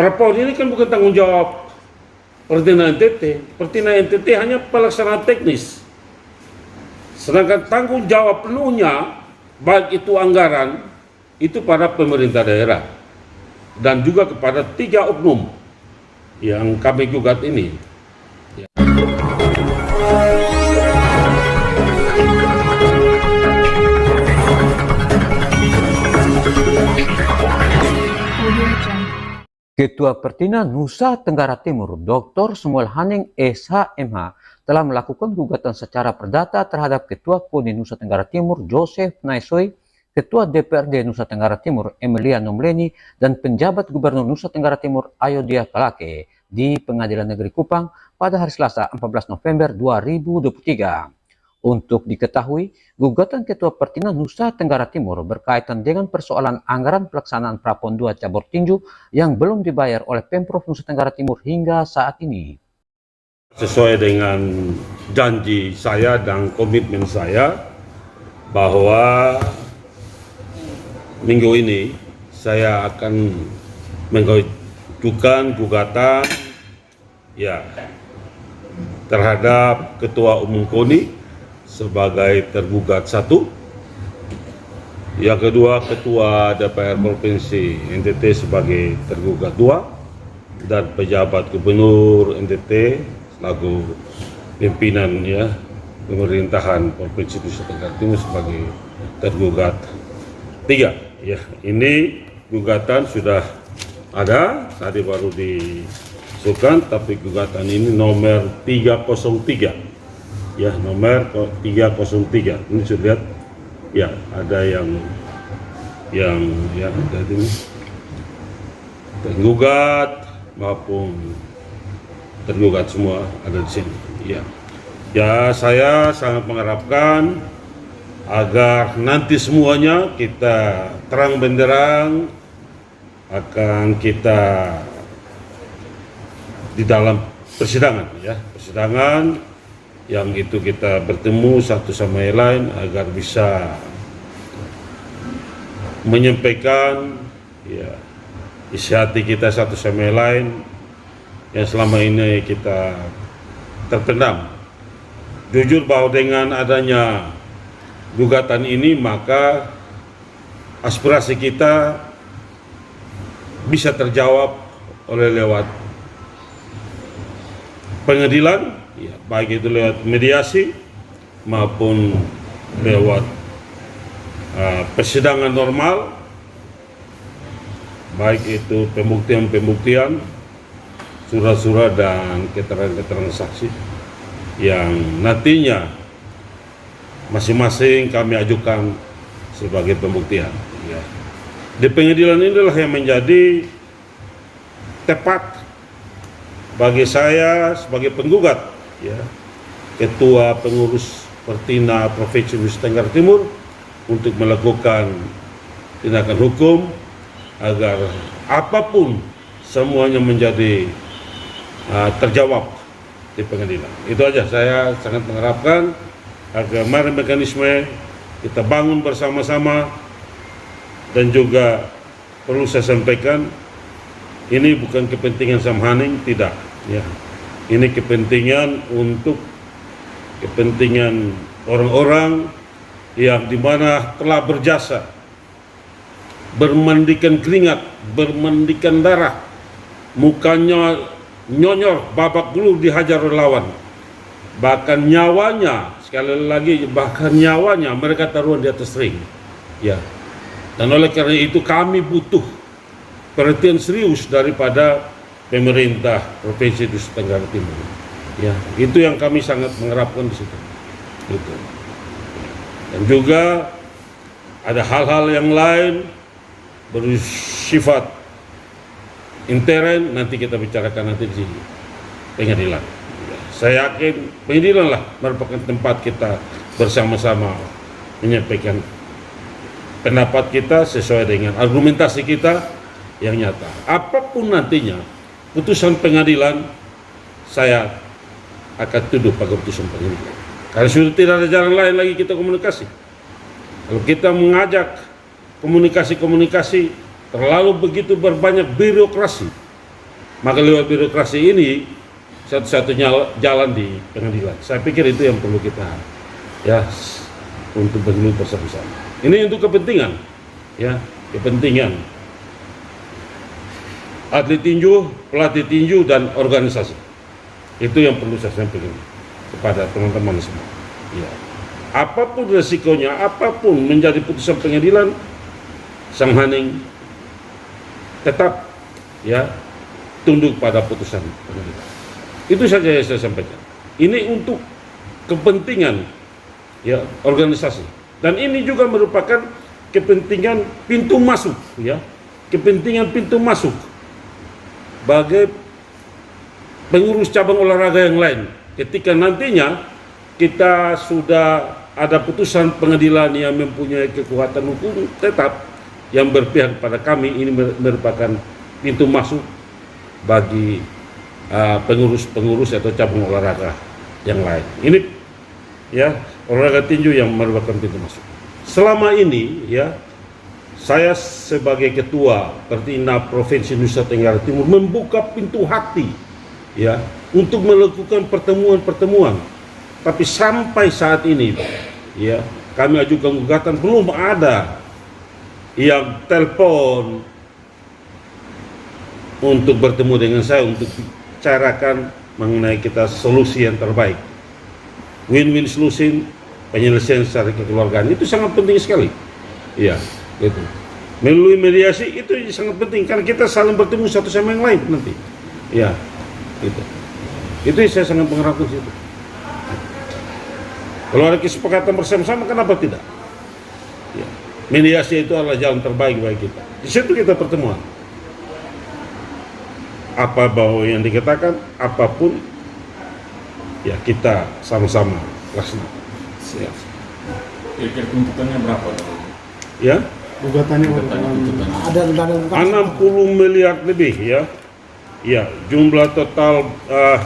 Prapon ini kan bukan tanggung jawab Pertina NTT. Pertina NTT hanya pelaksanaan teknis. Sedangkan tanggung jawab penuhnya, baik itu anggaran, itu pada pemerintah daerah. Dan juga kepada 3 oknum yang kami gugat ini. Ketua Pertina Nusa Tenggara Timur, Dr. Samuel Haning SHMH, telah melakukan gugatan secara perdata terhadap Ketua KONI Nusa Tenggara Timur, Joseph Naisoy, Ketua DPRD Nusa Tenggara Timur, Emilia Nomleni, dan penjabat Gubernur Nusa Tenggara Timur, Ayodia Kalake, di Pengadilan Negeri Kupang pada hari Selasa 14 November 2023. Untuk diketahui, gugatan Ketua Pertina Nusa Tenggara Timur berkaitan dengan persoalan anggaran pelaksanaan Prapon 2 Cabur Tinju yang belum dibayar oleh Pemprov Nusa Tenggara Timur hingga saat ini. Sesuai dengan janji saya dan komitmen saya bahwa minggu ini saya akan mengajukan gugatan terhadap Ketua Umum KONI sebagai tergugat 1, yang kedua Ketua DPR Provinsi NTT sebagai tergugat 2, dan pejabat Gubernur NTT selaku pimpinan pemerintahan Provinsi Nusa Tenggara Timur sebagai tergugat 3. Ini gugatan sudah ada, tadi baru disukan, tapi gugatan ini nomor 303. Nomor 303. Ini sudah lihat ada yang ada ini tergugat maupun tergugat semua ada di sini. Saya sangat mengharapkan agar nanti semuanya kita terang benderang akan kita di dalam persidangan persidangan yang itu kita bertemu satu sama yang lain agar bisa menyampaikan isi hati kita satu sama yang lain yang selama ini kita terpendam. Jujur bahwa dengan adanya gugatan ini maka aspirasi kita bisa terjawab oleh lewat pengadilan, baik itu lewat mediasi maupun lewat persidangan normal, baik itu pembuktian-pembuktian, surat-surat dan keterangan-keterangan saksi yang nantinya masing-masing kami ajukan sebagai pembuktian. Di pengadilan inilah yang menjadi tepat bagi saya sebagai penggugat, Ketua Pengurus Pertina Provinsi Nusa Tenggara Timur, untuk melakukan tindakan hukum agar apapun semuanya menjadi terjawab di pengadilan. Itu aja, saya sangat mengharapkan agar mari mekanisme kita bangun bersama-sama, dan juga perlu saya sampaikan ini bukan kepentingan Sam Haning, tidak. Ini kepentingan untuk kepentingan orang-orang yang dimana telah berjasa, bermandikan keringat, bermandikan darah, mukanya nyonyor, babak belur dihajar oleh lawan, bahkan nyawanya, sekali lagi bahkan nyawanya mereka taruhan di atas ring. Dan oleh karena itu kami butuh perhatian serius daripada pemerintah Provinsi Nusa Tenggara Timur. Itu yang kami sangat mengharapkan di situ. Dan juga ada hal-hal yang lain bersifat intern, nanti kita bicarakan nanti di pengadilan. Saya yakin pengadilan lah merupakan tempat kita bersama-sama menyampaikan pendapat kita sesuai dengan argumentasi kita yang nyata. Apapun nantinya putusan pengadilan, saya akan tunduk pada putusan pengadilan. Karena sudah tidak ada jalan lain lagi kita komunikasi. Kalau kita mengajak komunikasi terlalu begitu berbanyak birokrasi, Maka lewat birokrasi ini satu-satunya jalan di pengadilan. Saya pikir itu yang perlu kita ya untuk bergelut bersama-sama. Ini untuk kepentingan ya, kepentingan atlet tinju, pelatih tinju dan organisasi. Itu yang perlu saya sampaikan kepada teman-teman semua. Ya. Apapun resikonya, apapun menjadi putusan pengadilan, Sang Haning tetap ya tunduk pada putusan pengadilan. Itu saja yang saya sampaikan. Ini untuk kepentingan ya organisasi, dan ini juga merupakan kepentingan pintu masuk ya, kepentingan pintu masuk bagi pengurus cabang olahraga yang lain. Ketika nantinya kita sudah ada putusan pengadilan yang mempunyai kekuatan hukum tetap yang berpihak pada kami, ini merupakan pintu masuk bagi pengurus-pengurus atau cabang olahraga yang lain. Ini ya olahraga tinju yang merupakan pintu masuk. Selama ini ya saya sebagai ketua Pertina Provinsi Nusa Tenggara Timur membuka pintu hati ya untuk melakukan pertemuan-pertemuan. Tapi sampai saat ini ya kami ajukan gugatan belum ada yang telepon untuk bertemu dengan saya untuk bicarakan mengenai kita solusi yang terbaik, win-win solution, penyelesaian secara kekeluargaan. Itu sangat penting sekali ya, itu melalui mediasi itu sangat penting karena kita saling bertemu satu sama yang lain nanti ya, itu saya sangat mengharapkan situ. Kalau ada kesepakatan bersama-sama, kenapa tidak ya, mediasi itu adalah jalan terbaik bagi kita. Di situ kita pertemuan, apa bahwa yang dikatakan apapun ya kita sama-sama laksanakan. Siap. Kira-kira tuntutannya berapa? Ya, Gugatannya ada 60 miliar lebih ya. Ya, jumlah total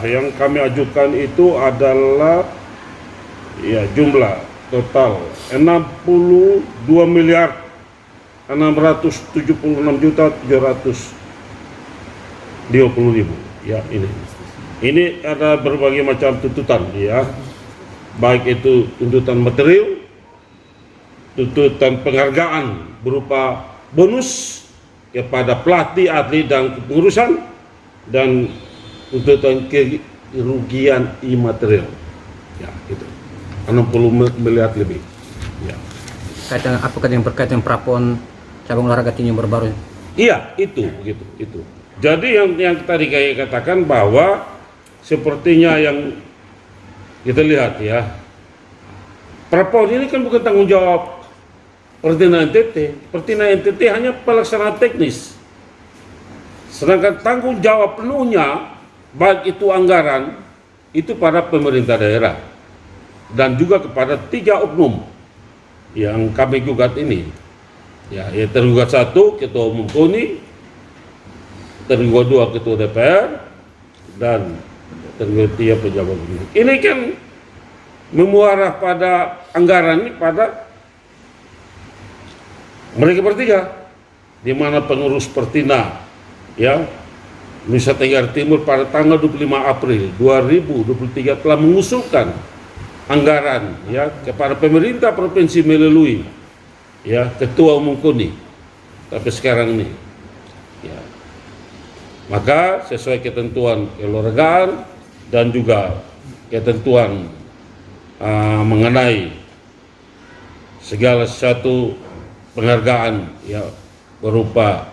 yang kami ajukan itu adalah ya jumlah total 62 miliar 676 juta 720 ribu ya. Ini ada berbagai macam tuntutan ya, baik itu tuntutan material, tuntutan penghargaan berupa bonus kepada pelatih, atlet dan kepengurusan, dan tuntutan kerugian imaterial ya, itu 60 miliar lebih ya. Kaitan apakah yang berkaitan prapon cabang olahraga tinju yang baru? Iya, itu. Jadi yang tadi kayak katakan bahwa sepertinya yang kita lihat ya, prapon ini kan bukan tanggung jawab Pertina NTT. Pertina NTT hanya pelaksanaan teknis. Sedangkan tanggung jawab penuhnya baik itu anggaran itu pada pemerintah daerah dan juga kepada 3 oknum yang kami gugat ini. Ya, tergugat 1 Ketua Umum KONI, tergugat 2 Ketua DPR, dan tergugat 3 pejabat gubernur. Ini kan memuarah pada anggaran ini pada mereka bertiga, di mana pengurus Pertina ya Nusa Tenggara Timur pada tanggal 25 April 2023 telah mengusulkan anggaran ya kepada pemerintah provinsi melalui ya Ketua Umum KONI. Tapi sekarang ini ya, maka sesuai ketentuan keolahragaan dan juga ketentuan mengenai segala sesuatu penghargaan ya berupa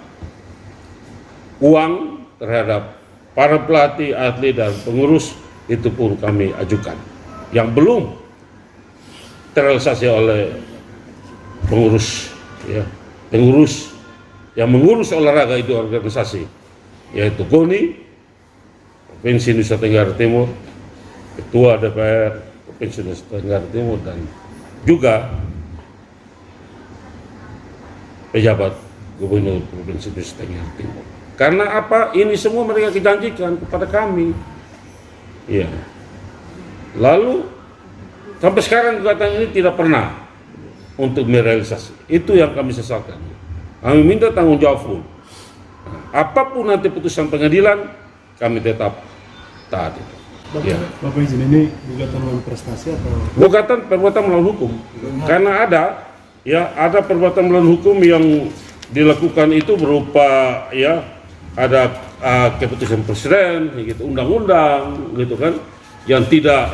uang terhadap para pelatih, atlet dan pengurus, itu pun kami ajukan. Yang belum terrealisasi oleh pengurus ya, pengurus yang mengurus olahraga itu organisasi, yaitu KONI Provinsi Nusa Tenggara Timur, Ketua DPR Provinsi Nusa Tenggara Timur, dan juga pejabat Gubernur Provinsi Nusa Tenggara Timur. Karena apa? Ini semua mereka janjikan kepada kami. Ya. Lalu sampai sekarang gugatan ini tidak pernah untuk merealisasi. Itu yang kami sesalkan. Kami minta tanggung jawab full. Apapun nanti putusan pengadilan, kami tetap taat itu. Bapak, Ya. Bapak izin, ini gugatan melawan prestasi atau Gugatan perbuatan melawan hukum, karena ada perbuatan melawan hukum yang dilakukan itu berupa ya ada keputusan presiden, gitu, undang-undang, gitu kan, yang tidak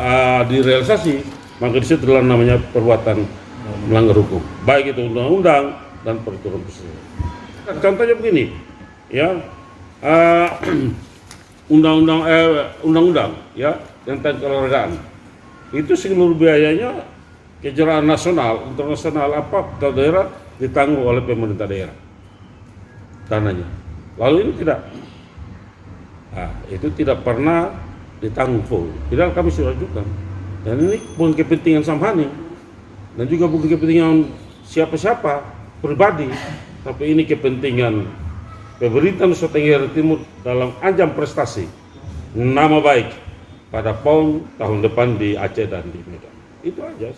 direalisasi, maka disitu adalah namanya perbuatan melanggar hukum, baik itu undang-undang dan peraturan presiden. Contohnya begini, ya. Undang-undang ya tentang keolahragaan itu seluruh biayanya kejuaraan nasional, internasional apa ke daerah ditanggung oleh pemerintah daerah dananya. Lalu ini tidak, itu tidak pernah ditanggung full. Tidak, kami sudah ajukan. Dan ini bukan kepentingan Samhani dan juga bukan kepentingan siapa-siapa pribadi, tapi ini kepentingan pemerintah Nusa Tenggara Timur dalam ajang prestasi nama baik pada PON tahun depan di Aceh dan di Medan. Itu aja.